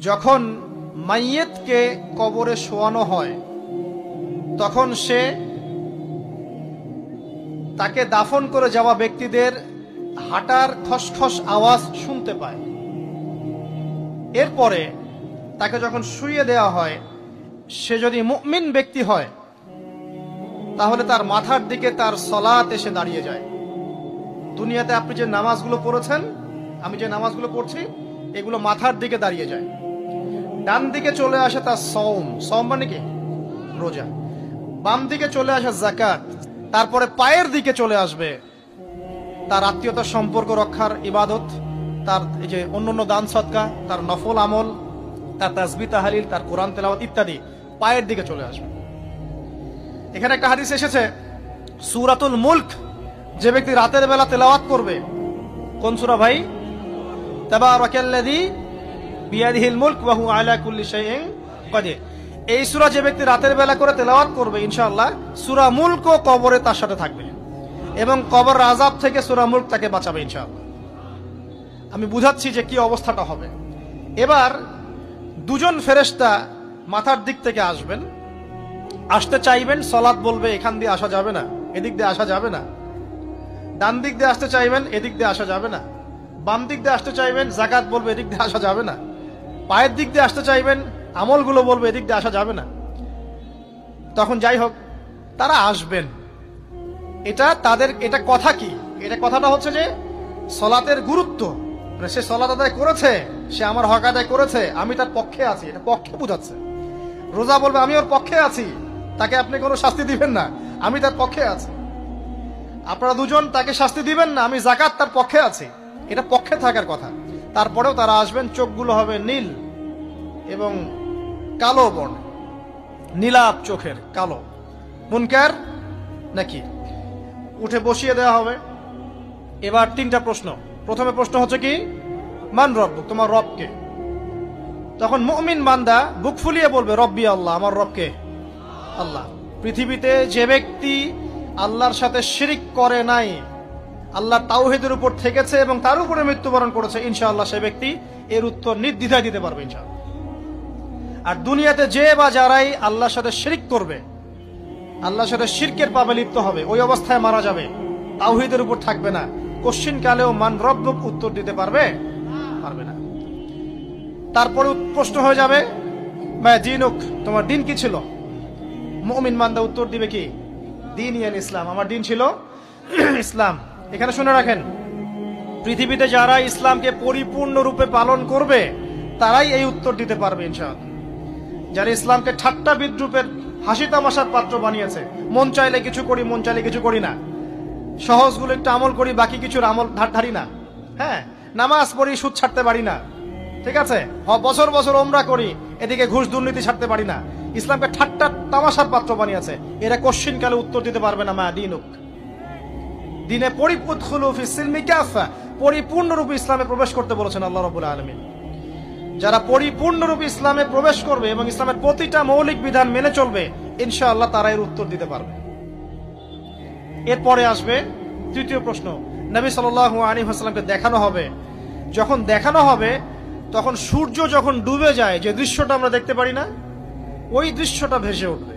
যখন মাইয়েতকে কবরে শোয়ানো হয় তখন সে তাকে দাফন করে যাওয়া ব্যক্তিদের হাঁটার খসখস আওয়াজ শুনতে পায়। এরপরে তাকে যখন শুইয়ে দেওয়া হয়, সে যদি মুমিন ব্যক্তি হয় তাহলে তার মাথার দিকে তার সলাত এসে দাঁড়িয়ে যায়। দুনিয়াতে আপনি যে নামাজগুলো পড়েছেন, আমি যে নামাজগুলো পড়ছি, এগুলো মাথার দিকে দাঁড়িয়ে যায়। ডান দিকে চলে আসে তার সওম মানে কি রোজা, বাম দিকে চলে আসে যাকাত, তারপরে পায়ের দিকে চলে আসবে তার আত্মীয়তার সম্পর্ক রক্ষার ইবাদত, তার এই যে অন্যান্য দান সদকা, তার নফল আমল, তার তাসবিহ তাহলিল, তার কোরআন তেলাওয়াত ইত্যাদি পায়ের দিকে চলে আসবে। এখানে একটা হাদিস এসেছে, সূরাতুল মুলক যে ব্যক্তি রাতের বেলা তেলাওয়াত করবে, কোন সূরা ভাই? তাবারাকাল্লাযী বিয়াদিহিল মুলক ওয়া হুয়া আলা কুল্লি শাইইন কাদির। এই সূরা যে ব্যক্তি রাতের বেলা করে তেলাওয়াত করবে, ইনশাআল্লাহ সূরা মুলকও কবরে তার সাথে থাকবে এবং কবর আযাব থেকে সূরা মুলক তাকে বাঁচাবে ইনশাআল্লাহ। আমি বুঝাচ্ছি যে কি অবস্থাটা হবে। এবার দুজন ফেরেশতা মাথার দিক থেকে আসবেন, আসতে চাইবেন, সালাত বলবে এখান দিয়ে আসা যাবে না, এদিক দিয়ে আসা যাবে না। ডান দিক দিয়ে আসতে চাইবেন, এদিক দিয়ে আসা যাবে না। বাম দিক দিয়ে আসতে চাইবেন, যাকাত বলবে এদিক দিয়ে আসা যাবে না। পায়ের দিক দিয়ে আসতে চাইবেন, আমলগুলো বলবে এদিক দিয়ে আসা যাবে না। তখন যাই হোক তারা আসবেন। এটা কথা কি? এটা কথাটা হচ্ছে যে সলাতের গুরুত্ব, মানে সে সলাত আদায় করেছে, সে আমার হক আদায় করেছে, আমি তার পক্ষে আছি, এটা পক্ষে বোঝাচ্ছে। রোজা বলবে আমি ওর পক্ষে আছি, তাকে আপনি কোনো শাস্তি দিবেন না, আমি তার পক্ষে আছি। আপনারা দুজন তাকে শাস্তি দিবেন না, আমি যাকাত তার পক্ষে আছি, এটা পক্ষে থাকার কথা। তারপরেও তারা আসবেন, চোখগুলো হবে নীল এবং কালো বর্ণ, নীলাপ চোখের কালো। মুনকার নাকি উঠে বসিয়ে দেওয়া হবে। এবার তিনটা প্রশ্ন। প্রথমে প্রশ্ন হচ্ছে কি, মান রব্বুক, তোমার রবকে? তখন মুমিন বান্দা বুক ফুলিয়ে বলবে রব্বি আল্লাহ, আমার রবকে আল্লাহ। পৃথিবীতে যে ব্যক্তি আল্লাহর সাথে শিরিক করে নাই, আল্লাহ তাওহীদের উপর থেকেছে এবং তার উপরে মৃত্যুবরণ করেছে, ইনশাআল্লাহ সে ব্যক্তি এর উত্তর নির্দ্বিধায় দিতে পারবে ইনশাআল্লাহ। আর দুনিয়াতে যে বা যারাই আল্লাহর সাথে শিরিক করবে, আল্লাহর সাথে শিরকের পাপে লিপ্ত হবে, ওই অবস্থায় মারা যাবে, তাওহীদের উপর থাকবে না, কোশ্চিন কালেও মান রব্বুক উত্তর দিতে পারবে না। তারপরে প্রশ্ন হয়ে যাবে মা দীনুক, তোমার দিন কি ছিল? মুমিন বান্দা উত্তর দিবে কি, দীনিয়ান ইসলাম, আমার দিন ছিল ইসলাম। এখানে শুনে রাখেন, পৃথিবীতে যারা ইসলামকে পরিপূর্ণরূপে পালন করবে তারাই এই উত্তর দিতে পারবে ইনশাআল্লাহ। যারা ইসলামকে ঠাট্টা বিদ্রুপের হাসি তামাশার পাত্র বানিয়েছে, মন চাইলে কিছু করি, মন চাইলে কিছু করি না, সহজগুলো একটু আমল করি, বাকি কিছুর আমল ধারি না, হ্যাঁ, নামাজ পড়ি, সুদ ছাড়তে পারি না, ঠিক আছে, বছর বছর ওমরা করি, এদিকে ঘুষ দুর্নীতি ছাড়তে পারি না, ইসলামকে ঠাট্টা তামাশার পাত্র বানিয়েছে, এরা কোশ্চিন কালে উত্তর দিতে পারবে না মা দীনুক, দিনে পরিপূর্ণরূপে ইসলামে প্রবেশ করতে বলেছেন আল্লাহ রাব্বুল আলামিন। যারা পরিপূর্ণরূপে ইসলামে প্রবেশ করবে এবং ইসলামের প্রতিটা মৌলিক বিধান মেনে চলবে, ইনশাআল্লাহ তারা এর উত্তর দিতে পারবে। এরপরে আসবে তৃতীয় প্রশ্ন, নবী সাল্লাল্লাহু আলাইহি ওয়াসাল্লামকে দেখানো হবে। যখন দেখানো হবে তখন সূর্য যখন ডুবে যায়, যে দৃশ্যটা আমরা দেখতে পারি না, ওই দৃশ্যটা ভেসে উঠবে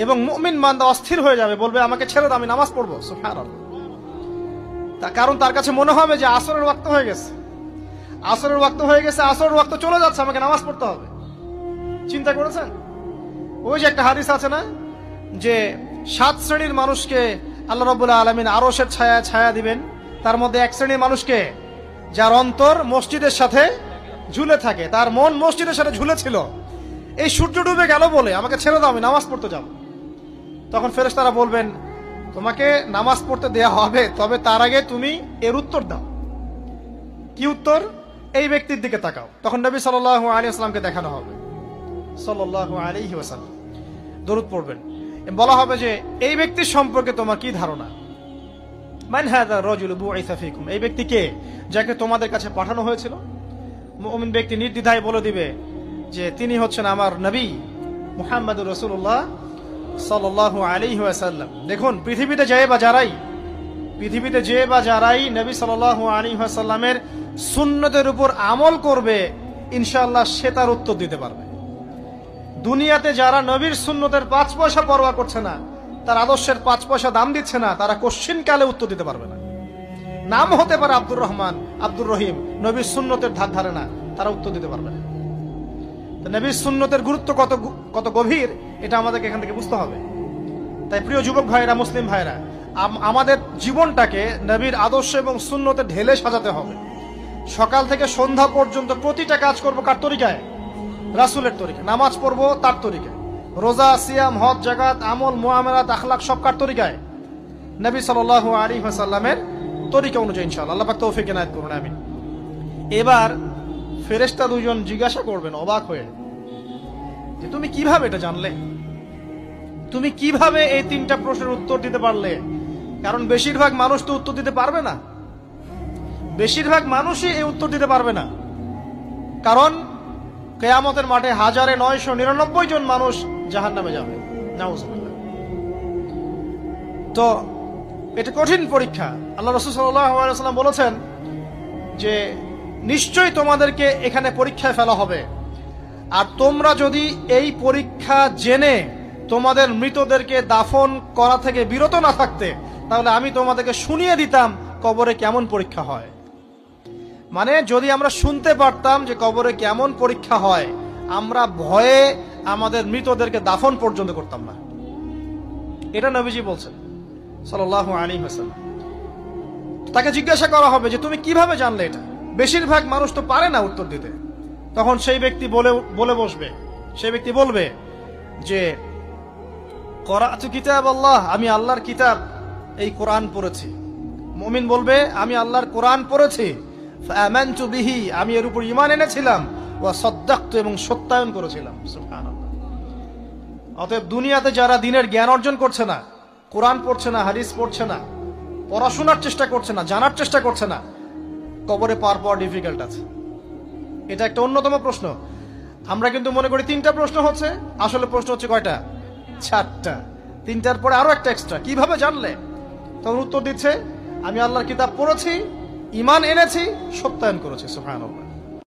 এবং মুমিন বান্দা অস্থির হয়ে যাবে, বলবে আমাকে ছেড়ে দাও, আমি নামাজ পড়বো। সুবহানাল্লাহ। কারণ তার কাছে মনে হবে যে আসরের ওয়াক্ত হয়ে গেছে, আসরের ওয়াক্ত চলে যাচ্ছে, আমাকে নামাজ পড়তে হবে। চিন্তা করেছেন? ওই যে একটা হাদিস আছে না, যে 7 শ্রেণীর মানুষকে আল্লাহ রাব্বুল আলামিন আরশের ছায়া দিবেন, তার মধ্যে এক শ্রেণীর মানুষকে যার অন্তর মসজিদের সাথে ঝুলে থাকে, তার মন মসজিদের সাথে ঝুলে ছিল, এই সূর্য ডুবে গেল বলে আমাকে ছেড়ে দাও, আমি নামাজ পড়তে যাব। তখন ফেরেশতারা বলবেন তোমাকে নামাজ পড়তে দেয়া হবে, তবে তার আগে তুমি এর উত্তর দাও। কি উত্তর? এই ব্যক্তির দিকে তাকাও। তখন নবী সাল্লাল্লাহু আলাইহি ওয়াসাল্লামকে দেখানো হবে, সাল্লাল্লাহু আলাইহি ওয়াসাল্লাম দরুদ পড়বেন, বলা হবে যে এই ব্যক্তির সম্পর্কে তোমার কি ধারণা? মান হাযা রাজুলু বুইসা ফীকুম, এই ব্যক্তি কে, যাকে তোমাদের কাছে পাঠানো হয়েছিল? মুমিন ব্যক্তি নির্দ্বিধায় বলে দিবে যে তিনি হচ্ছেন আমার নবী মুহাম্মদুর রাসূলুল্লাহ সাল্লাল্লাহু আলাইহি ওয়াসাল্লাম। দেখুন, পৃথিবীতে যে বা যারাই নবী সাল্লাল্লাহু আলাইহি ওয়াসাল্লামের সুন্নতের উপর আমল করবে, ইনশাআল্লাহ সে তার উত্তর দিতে পারবে। দুনিয়াতে যারা নবীর সুন্নতের 5 পয়সা পরোয়া করছে না, তার আদর্শের 5 পয়সা দাম দিচ্ছে না, তারা কোশ্চিনকালে উত্তর দিতে পারবে না। নাম হতে পারে আব্দুর রহমান, আব্দুর রহিম, নবীর সুন্নতের ধার ধারে না, তারা উত্তর দিতে পারবে না। তো নবীর সুন্নতের গুরুত্ব কত গভীর, এটা আমাদেরকে এখান থেকে বুঝতে হবে। তাই প্রিয় যুবক ভাইরা, মুসলিম ভাইরা, আমাদের জীবনটাকে নবীর আদর্শ এবং সুন্নতে ঢেলে সাজাতে হবে। সকাল থেকে সন্ধ্যা পর্যন্ত প্রতিটা কাজ করবো কার তরিকায়? রাসূলের তরিকায়। নামাজ পড়বো তার তরিকায়, রোজা, সিয়াম, হজ, জাকাত, আমল, মুআমালাত, আখলাক সব কার তরিকায়? নবী সাল্লাল্লাহু আলাইহি ওয়াসাল্লামের তরিকা অনুযায়ী ইনশাআল্লাহ। আল্লাহ পাক তৌফিক এনায়েত করুন, আমিন। এবার ফেরেশতা দুজন জিজ্ঞাসা করবেন অবাক হয়ে যে তুমি কিভাবে এটা জানলে, তুমি কিভাবে এই 3টা প্রশ্নের উত্তর দিতে পারলে? কারণ বেশিরভাগ মানুষ তো উত্তর দিতে পারবে না, বেশিরভাগ মানুষই এই উত্তর দিতে পারবে না। কারণ কিয়ামতের মাঠে 1999 জন মানুষ জাহান্নামে যাবে, নাউজুবিল্লাহ। তো এটা কঠিন পরীক্ষা। আল্লাহ রাসূল সাল্লাল্লাহু আলাইহি ওয়াসাল্লাম বলেছেন যে নিশ্চয়ই তোমাদেরকে এখানে পরীক্ষায় ফেলা হবে, আর তোমরা যদি এই পরীক্ষা জেনে তোমাদের মৃতদেরকে দাফন করা থেকে বিরত না থাকতে, তাহলে আমি তোমাদেরকে শুনিয়ে দিতাম কবরে কেমন পরীক্ষা হয়। মানে যদি আমরা শুনতে পারতাম যে কবরে কেমন পরীক্ষা হয়, আমরা ভয়ে আমাদের মৃতদেরকে দাফন পর্যন্ত করতাম না। এটা নবীজি বলছেন সাল্লাল্লাহু আলাইহি ওয়াসাল্লাম। তাকে জিজ্ঞাসা করা হবে যে তুমি কিভাবে জানলে এটা? বেশিরভাগ মানুষ তো পারে না উত্তর দিতে। তখন সেই ব্যক্তি বলে বসবে, সেই ব্যক্তি বলবে যে করাতু কিতাব আল্লাহ, আমি আল্লাহর কিতাব এই কোরআন পড়েছি। মুমিন বলবে আমি আল্লাহর কোরআন পড়েছি, ফাআমানতু বিহি, আমি এর উপর ঈমান এনেছিলাম, ওয়া সাদ্দাকতু, এবং সত্যায়ন করেছিলাম। সুবহানাল্লাহ। অতএব দুনিয়াতে যারা দ্বীনের জ্ঞান অর্জন করছে না, কোরআন পড়ছে না, হাদিস পড়ছে না, পড়াশোনার চেষ্টা করছে না, জানার চেষ্টা করছে না, কবরে পাওয়া ডিফিকাল্ট আছে। এটা একটা অন্যতম প্রশ্ন। আমরা কিন্তু মনে করি 3টা প্রশ্ন হচ্ছে, আসলে প্রশ্ন হচ্ছে কয়টা? 4টা। 3টার পরে আরো একটা এক্সট্রা। কিভাবে জানলে? তখন উত্তর দিচ্ছে আমি আল্লাহর কিতাব পড়েছি, ঈমান এনেছি, সত্যায়ন করেছি। সুবহানাল্লাহ।